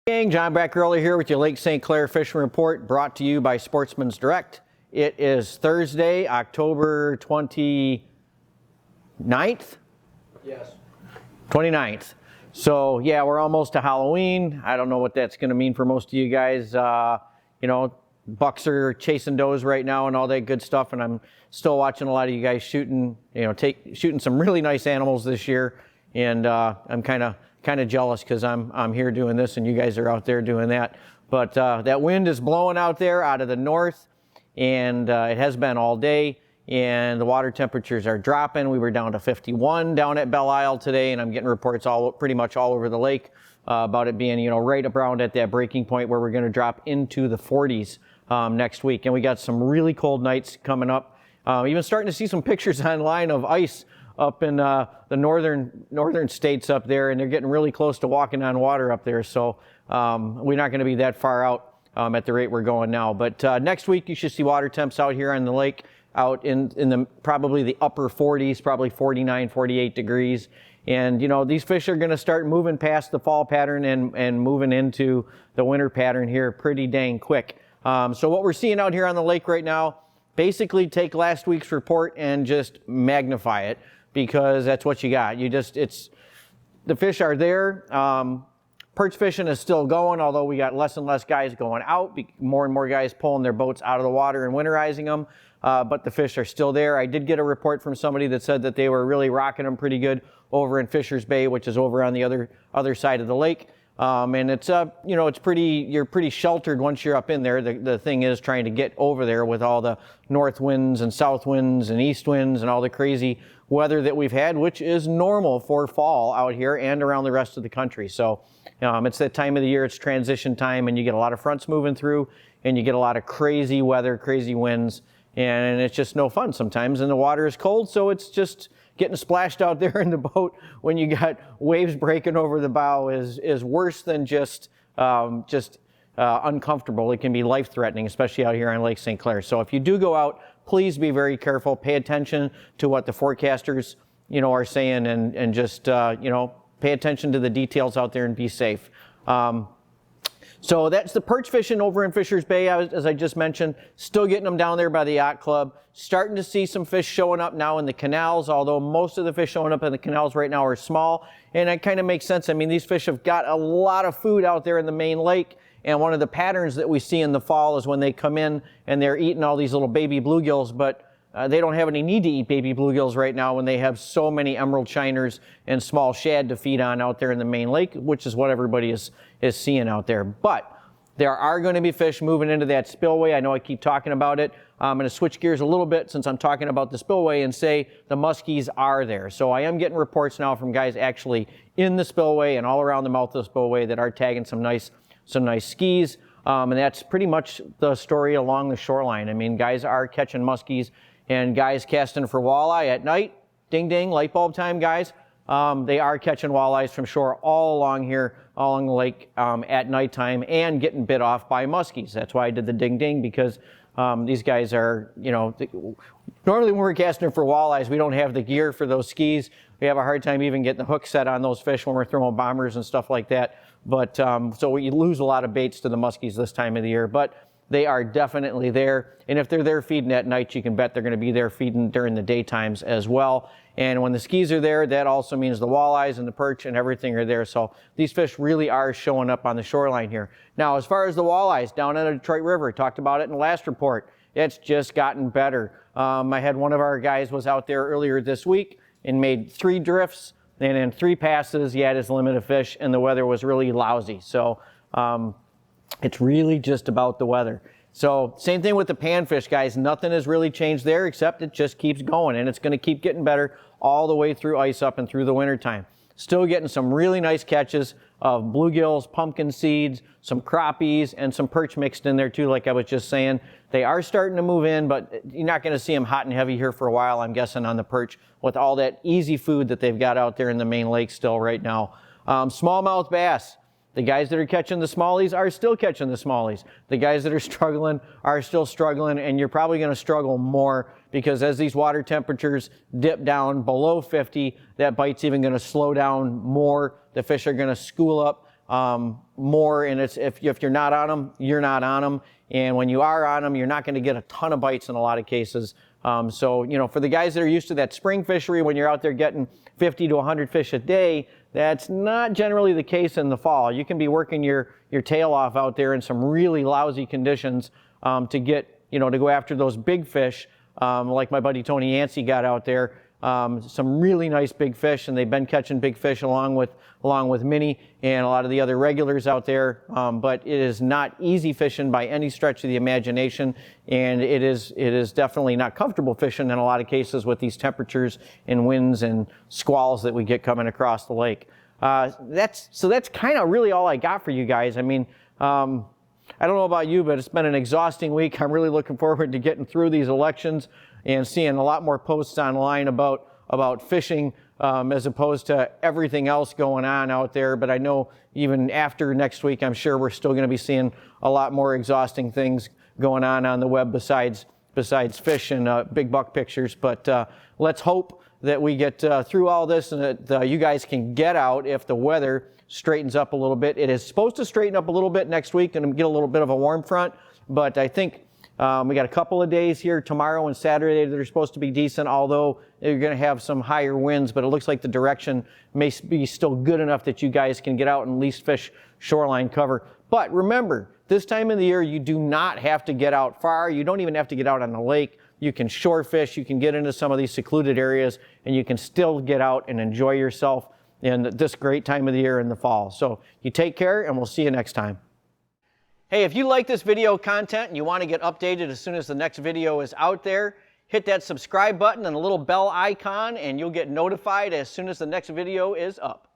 Gang, John Bacarella here with your Lake St. Clair Fishing Report, brought to you by Sportsmen's Direct. It is Thursday, October 29th? Yes. 29th. So yeah, we're almost to Halloween. I don't know what that's going to mean for most of you guys. You know, bucks are chasing does right now and all that good stuff, and I'm still watching a lot of you guys shooting, shooting some really nice animals this year, and I'm kind of jealous because I'm here doing this and you guys are out there doing that. But that wind is blowing out there out of the north, and it has been all day, and the water temperatures are dropping. We were down to 51 down at Belle Isle today, and I'm getting reports pretty much all over the lake about it being, right around at that breaking point where we're going to drop into the 40s next week. And we got some really cold nights coming up. Even starting to see some pictures online of ice up in the northern states up there, and they're getting really close to walking on water up there. So we're not going to be that far out at the rate we're going now. But next week you should see water temps out here on the lake out in the probably the upper 40s, probably 49, 48 degrees. And these fish are going to start moving past the fall pattern and moving into the winter pattern here pretty dang quick. So what we're seeing out here on the lake right now, basically take last week's report and just magnify it, because that's what you got. The fish are there. Perch fishing is still going, although we got less and less guys going out, more and more guys pulling their boats out of the water and winterizing them, but the fish are still there. I did get a report from somebody that said that they were really rocking them pretty good over in Fisher's Bay, which is over on the other side of the lake. And it's you're pretty sheltered once you're up in there. The thing is trying to get over there with all the north winds and south winds and east winds and all the crazy weather that we've had, which is normal for fall out here and around the rest of the country. So it's that time of the year, it's transition time, and you get a lot of fronts moving through, and you get a lot of crazy weather, crazy winds, and it's just no fun sometimes. And the water is cold, so it's just getting splashed out there in the boat when you got waves breaking over the bow is worse than just uncomfortable. It can be life-threatening, especially out here on Lake St. Clair. So if you do go out, please be very careful. Pay attention to what the forecasters are saying, and just pay attention to the details out there and be safe. So that's the perch fishing over in Fisher's Bay, as I just mentioned. Still getting them down there by the yacht club. Starting to see some fish showing up now in the canals, although most of the fish showing up in the canals right now are small. And that kind of makes sense. I mean, these fish have got a lot of food out there in the main lake. And one of the patterns that we see in the fall is when they come in and they're eating all these little baby bluegills, but they don't have any need to eat baby bluegills right now when they have so many emerald shiners and small shad to feed on out there in the main lake, which is what everybody is seeing out there. But there are going to be fish moving into that spillway. I know I keep talking about it. I'm going to switch gears a little bit since I'm talking about the spillway and say the muskies are there. So I am getting reports now from guys actually in the spillway and all around the mouth of the spillway that are tagging some nice skis. And that's pretty much the story along the shoreline. I mean, guys are catching muskies, and guys casting for walleye at night. Ding ding, light bulb time, guys. They are catching walleyes from shore all along here, all along the lake at nighttime, and getting bit off by muskies. That's why I did the ding ding, because these guys are, normally when we're casting for walleyes, we don't have the gear for those skis. We have a hard time even getting the hook set on those fish when we're throwing bombers and stuff like that. But so we lose a lot of baits to the muskies this time of the year. But they are definitely there. And if they're there feeding at night, you can bet they're going to be there feeding during the daytimes as well. And when the skis are there, that also means the walleyes and the perch and everything are there. So these fish really are showing up on the shoreline here. Now, as far as the walleyes down in the Detroit River, talked about it in the last report. It's just gotten better. I had one of our guys was out there earlier this week and made 3 drifts. And in 3 passes, he had his limit of fish, and the weather was really lousy. So it's really just about the weather. So same thing with the panfish, guys. Nothing has really changed there, except it just keeps going, and it's going to keep getting better all the way through ice up and through the wintertime. Still getting some really nice catches of bluegills, pumpkin seeds, some crappies, and some perch mixed in there too, like I was just saying. They are starting to move in, but you're not going to see them hot and heavy here for a while, I'm guessing, on the perch with all that easy food that they've got out there in the main lake still right now. Smallmouth bass. The guys that are catching the smallies are still catching the smallies. The guys that are struggling are still struggling, and you're probably going to struggle more because as these water temperatures dip down below 50, that bite's even going to slow down more. The fish are going to school up more, and it's if you're not on them, you're not on them. And when you are on them, you're not going to get a ton of bites in a lot of cases. So, you know, for the guys that are used to that spring fishery, when you're out there getting 50 to 100 fish a day, that's not generally the case in the fall. You can be working your tail off out there in some really lousy conditions to get, you know, to go after those big fish, like my buddy Tony Yancey got out there. Some really nice big fish, and they've been catching big fish along with Minnie and a lot of the other regulars out there. But it is not easy fishing by any stretch of the imagination, and it is definitely not comfortable fishing in a lot of cases with these temperatures and winds and squalls that we get coming across the lake. That's kind of really all I got for you guys. I mean, I don't know about you, but it's been an exhausting week. I'm really looking forward to getting through these elections and seeing a lot more posts online about fishing as opposed to everything else going on out there. But I know even after next week, I'm sure we're still going to be seeing a lot more exhausting things going on the web besides fish and big buck pictures. But let's hope that we get through all this and that you guys can get out if the weather straightens up a little bit. It is supposed to straighten up a little bit next week and get a little bit of a warm front, but I think we got a couple of days here tomorrow and Saturday that are supposed to be decent, although you're going to have some higher winds, but it looks like the direction may be still good enough that you guys can get out and at least fish shoreline cover. But remember, this time of the year, you do not have to get out far. You don't even have to get out on the lake. You can shore fish, you can get into some of these secluded areas, and you can still get out and enjoy yourself in this great time of the year in the fall. So you take care, and we'll see you next time. Hey, if you like this video content and you want to get updated as soon as the next video is out there, hit that subscribe button and the little bell icon, and you'll get notified as soon as the next video is up.